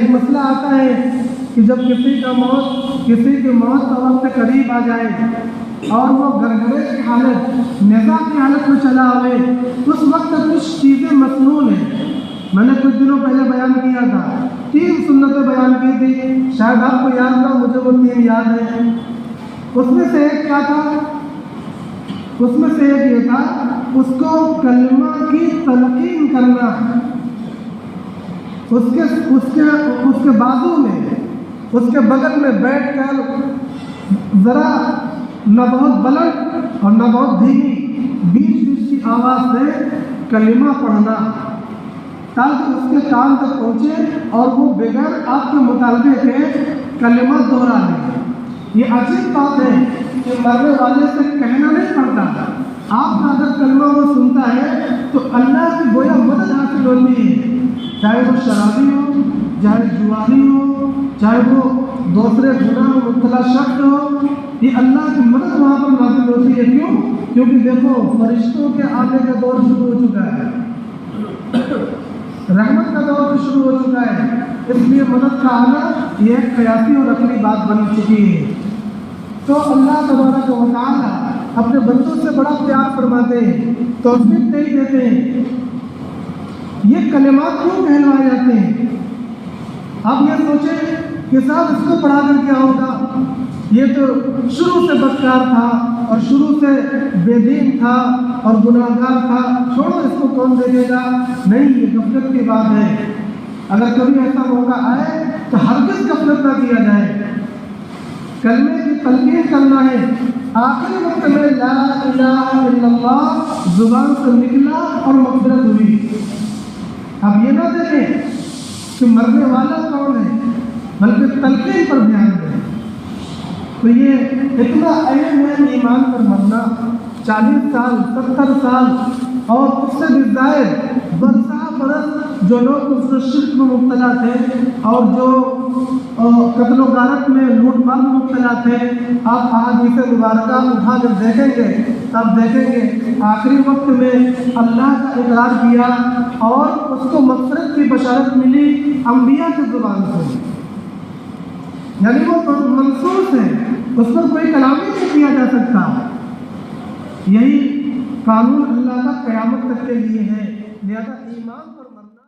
یہی مسئلہ آتا ہے کہ جب کسی کی موت کا وقت قریب آ جائے اور وہ گرگرے کی حالت، نزا کی حالت میں چلا آئے، اس وقت کچھ چیزیں مسنون ہیں۔ میں نے کچھ دنوں پہلے بیان کیا تھا، 3 سنتیں بیان کی تھی، شاید آپ کو یاد تھا، مجھے وہ 3 یاد ہیں۔ اس میں سے ایک کیا تھا؟ اس میں سے ایک یہ تھا، اس کو کلمہ کی تلقین کرنا، اس کے بازو میں، اس کے بغل میں بیٹھ کر ذرا نہ بہت بلند اور نہ بہت دھیمی، بیچ کی آواز سے کلمہ پڑھنا، تاکہ اس کے کان تک پہنچے اور وہ بغیر آپ کے مطالبے کے کلمہ دہرا لے۔ یہ عجیب بات ہے کہ مرنے والے سے کہنا نہیں پڑتا، آپ کا اگر کلمہ وہ سنتا ہے تو اللہ کی گویا مدد حاصل ہوتی ہے، چاہے وہ شرابی ہو، چاہے جواری ہو، چاہے وہ دوسرے گناہ میں مبتلا شخص ہو، یہ اللہ کی مدد وہاں پر نازل ہوتی ہے۔ کیوں؟ کیونکہ دیکھو فرشتوں کے آنے کا دور شروع ہو چکا ہے، رحمت کا دور بھی شروع ہو چکا ہے، اس لیے مدد کا آنا یہ ایک قیاسی اور عقلی بات بن چکی ہے۔ تو اللہ تبارک و تعالیٰ اپنے بندوں سے بڑا پیار فرماتے ہیں، توفیق نہیں دیتے ہیں۔ یہ کلمات کیوں کہلوائے جاتے ہیں؟ آپ یہ سوچیں کہ صاحب اس کو پڑھا کر کیا ہوگا، یہ تو شروع سے بدکار تھا اور شروع سے بے دین تھا اور گناہ گار تھا، چھوڑو اس کو کون دیکھے گا۔ نہیں، یہ غفلت کی بات ہے۔ اگر کبھی ایسا موقع آئے تو ہرگز غفلت نہ کیا جائے، کلمے کی تلقین کرنا ہے۔ آخری وقت میں لا الہ الا اللہ زبان سے نکلا اور مغفرت ہوئی۔ اب یہ نہ دیکھیں کہ مرنے والا کون ہے، بلکہ تلقین پر دھیان دیں۔ تو یہ اتنا اہم ہے ایمان پر مرنا، 40 سال 70 سال اور اس سے بھی زائد برسہ برس جو لوگ اس شرک میں مبتلا تھے اور جو قتل و غارت میں لوٹ مار میں مبتلا تھے، آپ احادیث مبارکہ اٹھا کر دیکھیں گے تب دیکھیں گے آخری وقت میں اللہ کا اقرار کیا اور اس کو مغفرت کی بشارت ملی انبیاء کی زبان سے، یعنی وہ منصوص ہے، اس پر کوئی کلام ہی نہیں کیا جا سکتا۔ یہی قانون اللہ کا قیامت تک کے لیے ہے، لہذا ایمان پر